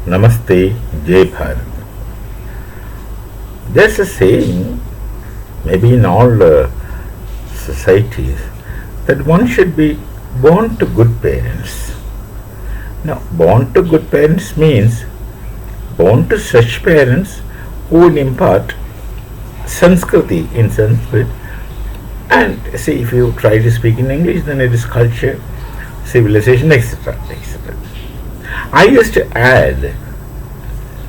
Namaste, Jai Bharat. There's a saying, maybe in all societies, that one should be born to good parents. Now, born to good parents means born to such parents who will impart Sanskriti in Sanskrit. And see, if you try to speak in English, then it is culture, civilization, etc. etc. I used to add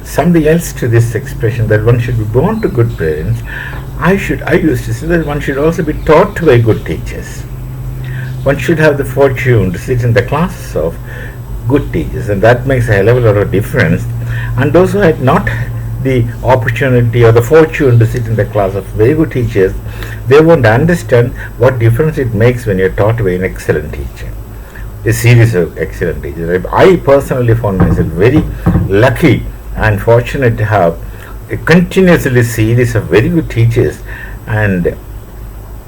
something else to this expression that one should be born to good parents. I used to say that one should also be taught by good teachers. One should have the fortune to sit in the classes of good teachers, and that makes a hell of a lot of difference. And those who had not the opportunity or the fortune to sit in the class of very good teachers, they won't understand what difference it makes when you're taught by an excellent teacher, a series of excellent teachers. I personally found myself very lucky and fortunate to have a continuously series of very good teachers, and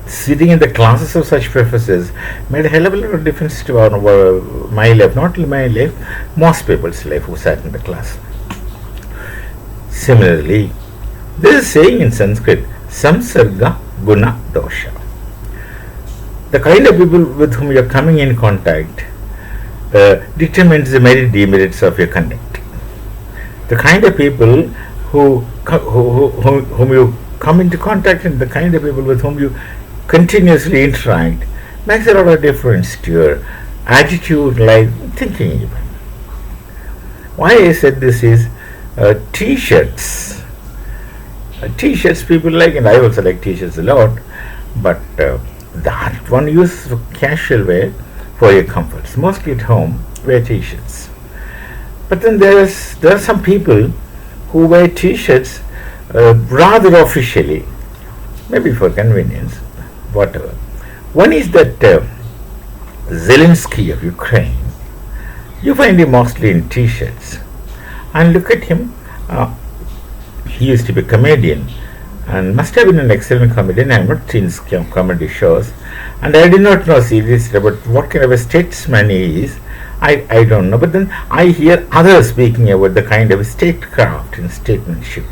sitting in the classes of such professors made a hell of a lot of difference to my life, not only my life, most people's life who sat in the class. Similarly, there is a saying in Sanskrit, samsarga guna dosha. The kind of people with whom you are coming in contact determines the merit demerits of your conduct. The kind of people whom you come into contact and the kind of people with whom you continuously interact makes a lot of difference to your attitude, life, thinking even. Why I said this is t-shirts. T-shirts people like, and I also like t-shirts a lot, but that one uses for casual wear for your comforts. Mostly at home, wear t-shirts. But then there are some people who wear t-shirts rather officially, maybe for convenience, whatever. One is that Zelensky of Ukraine. You find him mostly in t-shirts. And look at him. He used to be a comedian and must have been an excellent comedian. I have not seen his comedy shows, and I did not know seriously about what kind of a statesman he is. I don't know, but then I hear others speaking about the kind of statecraft and statesmanship.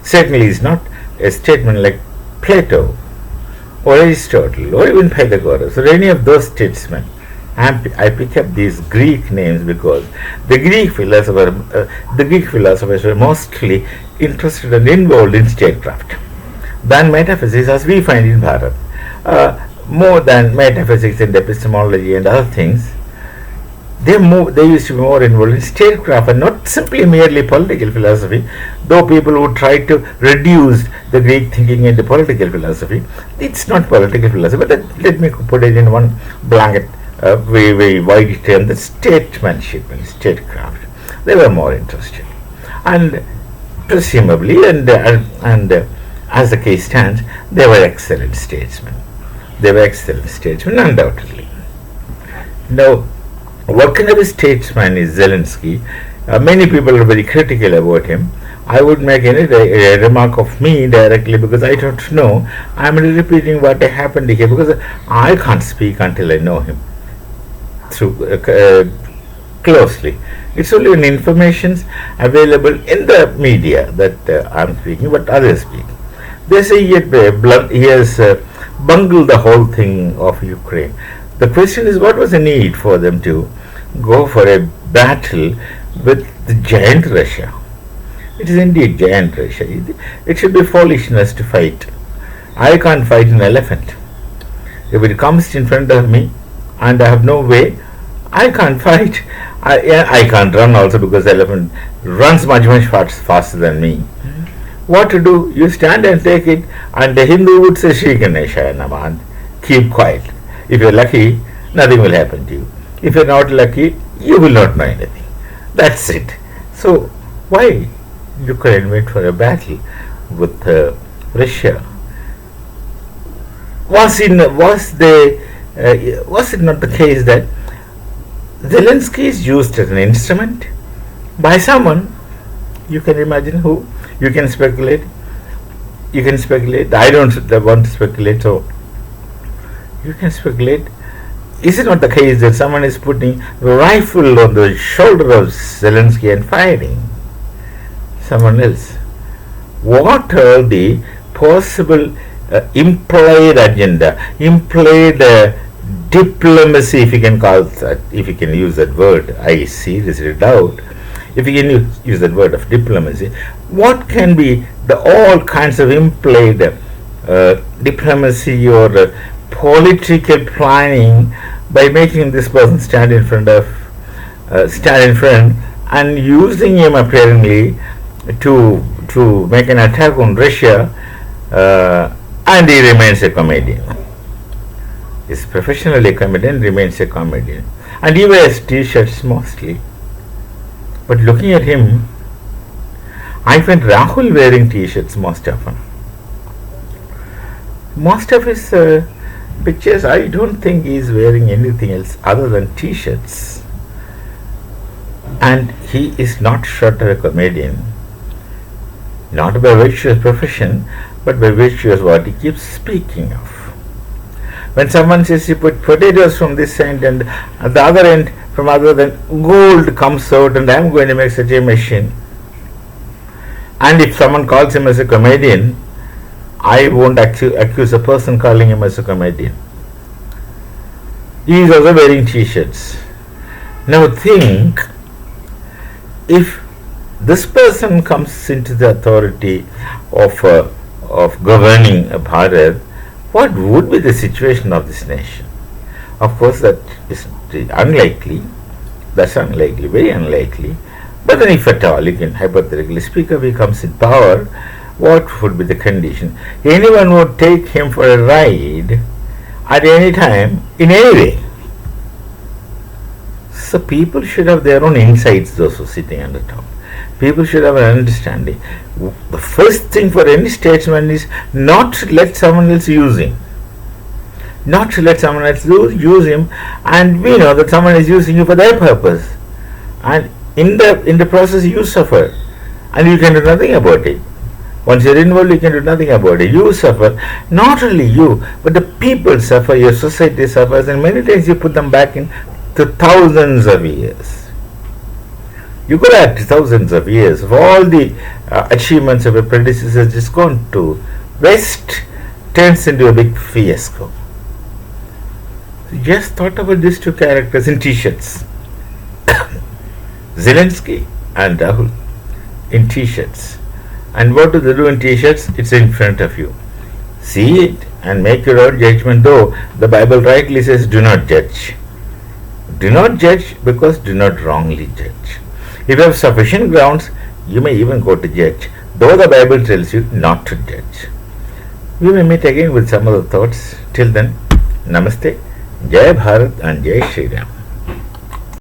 Certainly, he is not a statesman like Plato or Aristotle or even Pythagoras or any of those statesmen. I pick up these Greek names because the Greek philosophers were mostly interested and involved in statecraft than metaphysics as we find in Bharat. More than metaphysics and epistemology and other things, they used to be more involved in statecraft and not simply merely political philosophy, though people would try to reduce the Greek thinking into political philosophy. It's not political philosophy, but let me put it in one blanket, very, very wide term, the statesmanship and statecraft. They were more interested. And presumably, and as the case stands, they were excellent statesmen. Undoubtedly. Now, what kind of a statesman is Zelensky? Many people are very critical about him. I would make any remark of me directly because I don't know. I am repeating what happened here because I can't speak until I know him through closely. It's only when information available in the media that I'm speaking, but others speak. They say he has bungled the whole thing of Ukraine. The question is, what was the need for them to go for a battle with the giant Russia? It is indeed giant Russia. It should be foolishness to fight. I can't fight an elephant. If it comes in front of me and I have no way, I can't fight. I can't run also because the elephant runs much faster than me. What to do? You stand and take it, and the Hindu would say Shri Ganesha Namah, keep quiet. If you're lucky, nothing will happen to you. If you're not lucky, you will not know anything. That's it. So why Ukraine went for a battle with Russia? Was it not the case that Zelensky is used as an instrument by someone? You can imagine who. You can speculate. I don't want to speculate. So you can speculate. Is it not the case that someone is putting a rifle on the shoulder of Zelensky and firing? Someone else. What are the possible implied agenda, implied diplomacy, if you can call that, if you can use that word? I seriously doubt if you can use that word of diplomacy. What can be the all kinds of implied diplomacy or political planning by making this person stand in front and using him apparently to make an attack on Russia, and he remains a comedian. He's professionally a comedian, remains a comedian, and he wears t-shirts mostly. But looking at him, I find Rahul wearing t-shirts most often. Most of his pictures, I don't think he is wearing anything else other than t-shirts. And he is not short of a comedian, not by virtue of profession, but by virtue of what he keeps speaking of. When someone says you put potatoes from this end and at the other end from other, then gold comes out and I am going to make such a machine. And if someone calls him as a comedian, I won't accuse a person calling him as a comedian. He is also wearing t-shirts. Now think, if this person comes into the authority of governing Bharat, what would be the situation of this nation? Of course, that is unlikely. That's unlikely, very unlikely. But then, if at all, you can hypothetically speak of, he comes in power, what would be the condition? Anyone would take him for a ride at any time, in any way. So people should have their own insights, those who are sitting on the top. People should have an understanding. The first thing for any statesman is not to let someone else use him. Not to let someone else use him, and we know that someone is using you for their purpose. And in the process you suffer, and you can do nothing about it. Once you're involved, you can do nothing about it. You suffer. Not only you, but the people suffer, your society suffers, and many times you put them back in to thousands of years. You go back to thousands of years of all the achievements of a predecessor just gone to waste, turns into a big fiasco. Just thought about these two characters in t-shirts. Zelensky and Rahul in t-shirts. And what do they do in t-shirts? It's in front of you. See it and make your own judgment, though the Bible rightly says do not judge. Do not judge, because do not wrongly judge. If you have sufficient grounds, you may even go to judge, though the Bible tells you not to judge. We may meet again with some other thoughts. Till then, Namaste, Jai Bharat and Jai Shri Ram.